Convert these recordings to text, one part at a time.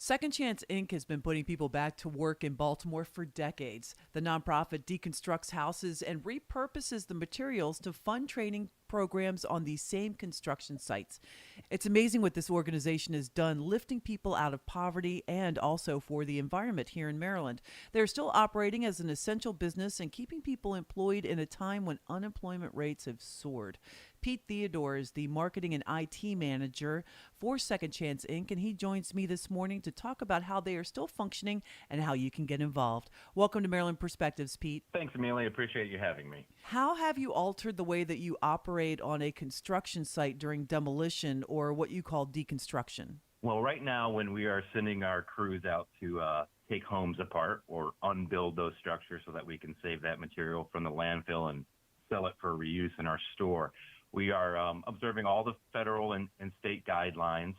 Second Chance Inc. has been putting people back to work in Baltimore for decades. The nonprofit deconstructs houses and repurposes the materials to fund training programs on these same construction sites. It's amazing what this organization has done, lifting people out of poverty and also for the environment here in Maryland. They're still operating as an essential business and keeping people employed in a time when unemployment rates have soared. Pete Theodore is the marketing and IT manager for Second Chance Inc., and he joins me this morning to talk about how they are still functioning and how you can get involved. Welcome to Maryland Perspectives, Pete. Thanks, Amelia. Appreciate you having me. How have you altered the way that you operate on a construction site during demolition or what you call deconstruction? Well, right now, when we are sending our crews out to take homes apart or unbuild those structures so that we can save that material from the landfill and sell it for reuse in our store, we are observing all the federal and state guidelines.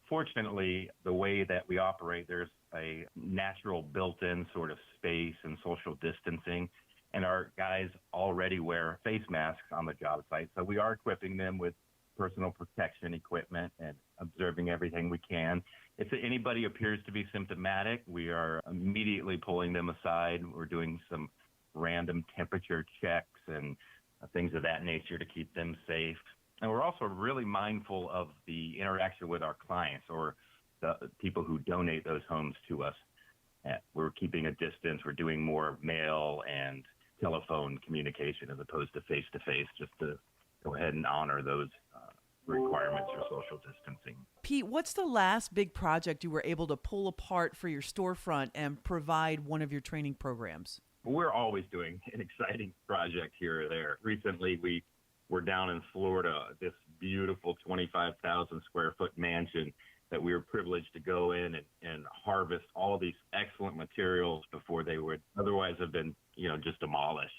Fortunately, the way that we operate, there's a natural built-in sort of space and social distancing, and our guys already wear face masks on the job site. So we are equipping them with personal protection equipment and observing everything we can. If anybody appears to be symptomatic, we are immediately pulling them aside. We're doing some random temperature checks and things of that nature to keep them safe. And we're also really mindful of the interaction with our clients or the people who donate those homes to us. We're keeping a distance. We're doing more mail and telephone communication as opposed to face-to-face, just to go ahead and honor those requirements for social distancing. Pete, what's the last big project you were able to pull apart for your storefront and provide one of your training programs? We're always doing an exciting project here or there. Recently, we were down in Florida, this beautiful 25,000 square foot mansion that we were privileged to go in and harvest all these excellent materials before they would otherwise have been, just demolished.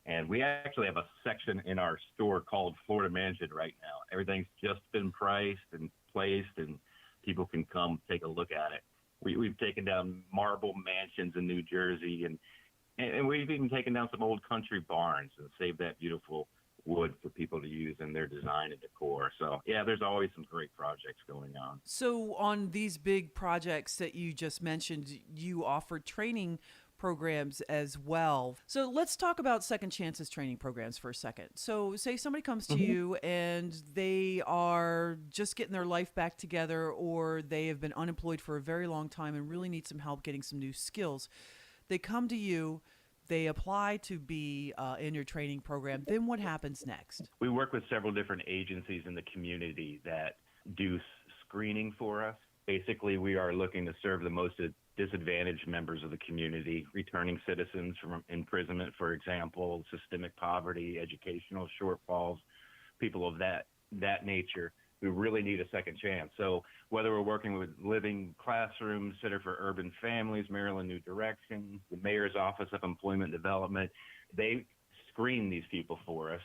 And we actually have a section in our store called Florida Mansion right now. Everything's just been priced and placed, and people can come take a look at it. We've taken down marble mansions in New Jersey, and we've even taken down some old country barns and saved that beautiful wood for people to use in their design and decor. So, yeah, there's always some great projects going on. So on these big projects that you just mentioned, you offer training programs as well. So let's talk about Second Chances training programs for a second. So say somebody comes to you and they are just getting their life back together, or they have been unemployed for a very long time and really need some help getting some new skills. They come to you, they apply to be in your training program. Then what happens next? We work with several different agencies in the community that do screening for us. Basically, we are looking to serve the most disadvantaged members of the community, returning citizens from imprisonment, for example, systemic poverty, educational shortfalls, people of that nature who really need a second chance. So whether we're working with Living Classrooms, Center for Urban Families, Maryland New Direction, the Mayor's Office of Employment Development, they screen these people for us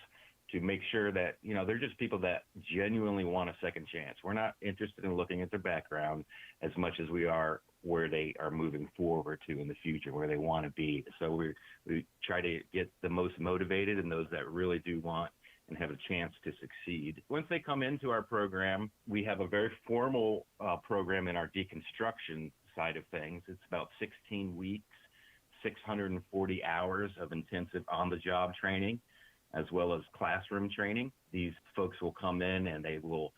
to make sure that, they're just people that genuinely want a second chance. We're not interested in looking at their background as much as we are where they are moving forward to in the future, where they want to be. So we try to get the most motivated and those that really do want and have a chance to succeed. Once they come into our program, we have a very formal program in our deconstruction side of things. It's about 16 weeks, 640 hours of intensive on-the-job training, as well as classroom training. These folks will come in and they will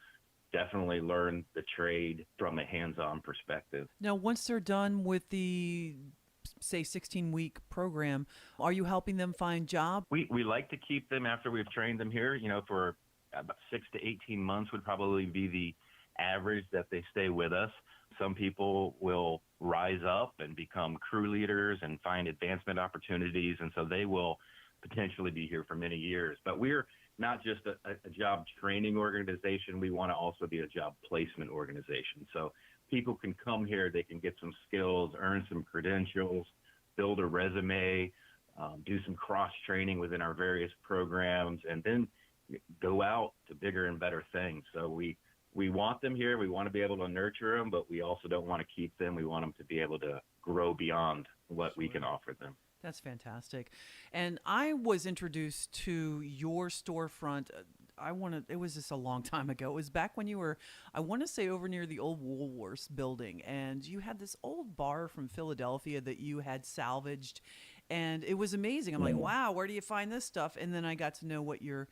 definitely learn the trade from a hands-on perspective. Now, once they're done with the, say, 16-week program, are you helping them find jobs? We like to keep them after we've trained them here, for about 6 to 18 months would probably be the average that they stay with us. Some people will rise up and become crew leaders and find advancement opportunities, and so they will potentially be here for many years. But we're not just a job training organization. We want to also be a job placement organization. So people can come here, they can get some skills, earn some credentials, build a resume, do some cross-training within our various programs, and then go out to bigger and better things. So we want them here. We want to be able to nurture them, but we also don't want to keep them. We want them to be able to grow beyond what we can offer them. That's fantastic. And I was introduced to your storefront it was just a long time ago. It was back when you were, I want to say, over near the old Woolworths building, and you had this old bar from Philadelphia that you had salvaged, and it was amazing. I'm like, wow, where do you find this stuff? And then I got to know what your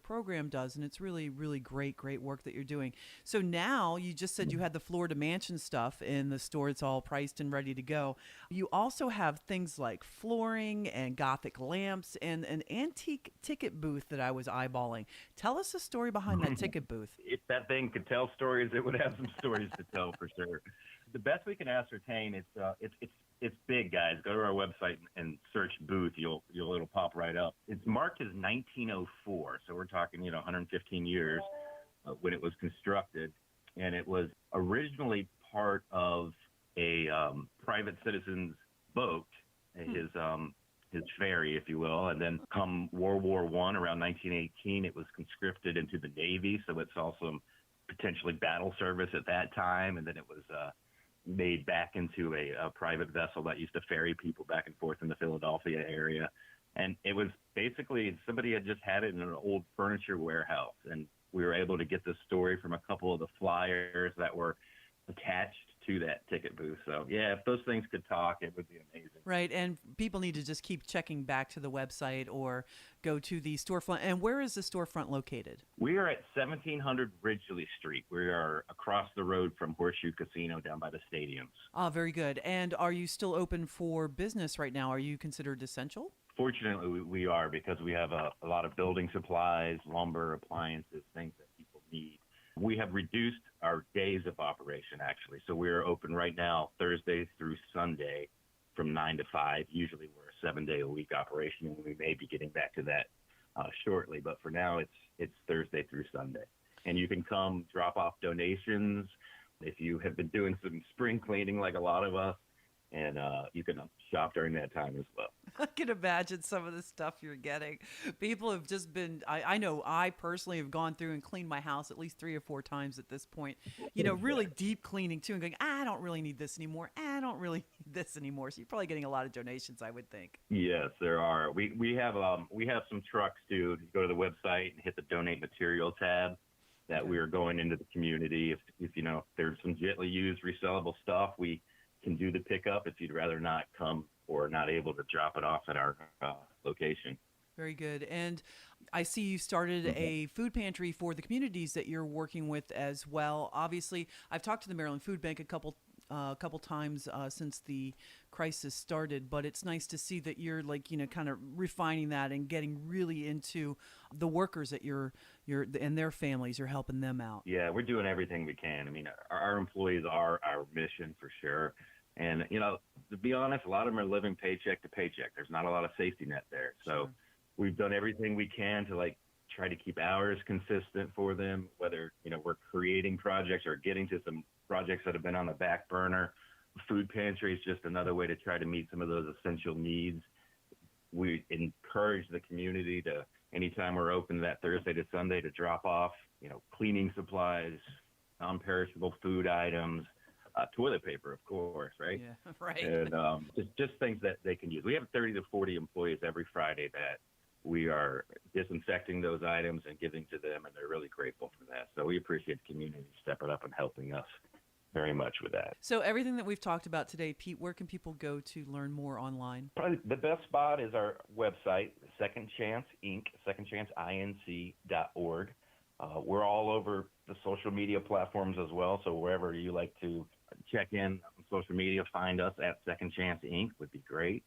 program does, and it's really, really great work that you're doing. So now you just said you had the Florida Mansion stuff in the store. It's all priced and ready to go. You also have things like flooring and Gothic lamps and an antique ticket booth that I was eyeballing. Tell us the story behind that ticket booth. If that thing could tell stories, it would have some stories to tell for sure. The best we can ascertain, it's big, guys. Go to our website and search booth. It'll pop right up. It's marked as 1904, so we're talking 115 years when it was constructed, and it was originally part of a private citizen's boat, his ferry, if you will, and then come World War I, around 1918, it was conscripted into the Navy, so it's also potentially battle service at that time, and then it was made back into a private vessel that used to ferry people back and forth in the Philadelphia area. And it was basically, somebody had just had it in an old furniture warehouse, and we were able to get this story from a couple of the flyers that were attached to that ticket booth. So yeah, if those things could talk, it would be amazing. Right, and people need to just keep checking back to the website or go to the storefront. And where is the storefront located? We are at 1700 Ridgely Street. We are across the road from Horseshoe Casino down by the stadiums. Ah, very good. And are you still open for business right now? Are you considered essential? Fortunately, we are, because we have a lot of building supplies, lumber, appliances, things that people need. We have reduced our days of operation, actually. So we're open right now Thursday through Sunday from 9 to 5. Usually we're a 7-day-a-week operation, and we may be getting back to that shortly. But for now, it's Thursday through Sunday. And you can come drop off donations if you have been doing some spring cleaning like a lot of us, and you can shop during that time as well. I can imagine some of the stuff you're getting. People have just been, I know I personally have gone through and cleaned my house at least 3 or 4 times at this point. Really deep cleaning too, and going, I don't really need this anymore. I don't really need this anymore. So you're probably getting a lot of donations, I would think. Yes, there are. We have some trucks too. You go to the website and hit the donate material tab that we are going into the community. If there's some gently used resellable stuff, we can do the pickup if you'd rather not come or not able to drop it off at our location. Very good. And I see you started a food pantry for the communities that you're working with as well. Obviously, I've talked to the Maryland Food Bank a couple times since the crisis started, but it's nice to see that you're kind of refining that and getting really into the workers that you're and their families. You're helping them out. Yeah, we're doing everything we can. I mean, our employees are our mission for sure. And, to be honest, a lot of them are living paycheck to paycheck. There's not a lot of safety net there. So we've done everything we can to try to keep hours consistent for them, whether, we're creating projects or getting to some projects that have been on the back burner. Food pantry is just another way to try to meet some of those essential needs. We encourage the community to, anytime we're open that Thursday to Sunday, to drop off, cleaning supplies, non-perishable food items, toilet paper, of course, right? Yeah, right. And just things that they can use. We have 30 to 40 employees every Friday that we are disinfecting those items and giving to them, and they're really grateful for that. So we appreciate the community stepping up and helping us very much with that. So everything that we've talked about today, Pete, where can people go to learn more online? Probably the best spot is our website, Second Chance Inc., secondchanceinc.org. We're all over the social media platforms as well, so wherever you like to check in on social media, find us at Second Chance Inc. would be great.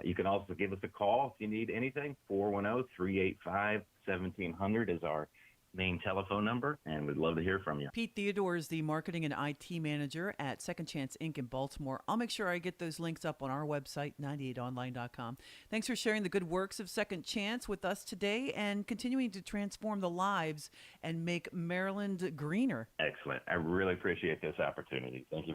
You can also give us a call if you need anything. 410-385-1700 is our main telephone number, and we'd love to hear from you. Pete Theodore is the marketing and IT manager at Second Chance Inc. in Baltimore. I'll make sure I get those links up on our website, 98online.com. Thanks for sharing the good works of Second Chance with us today and continuing to transform the lives and make Maryland greener. Excellent. I really appreciate this opportunity. Thank you.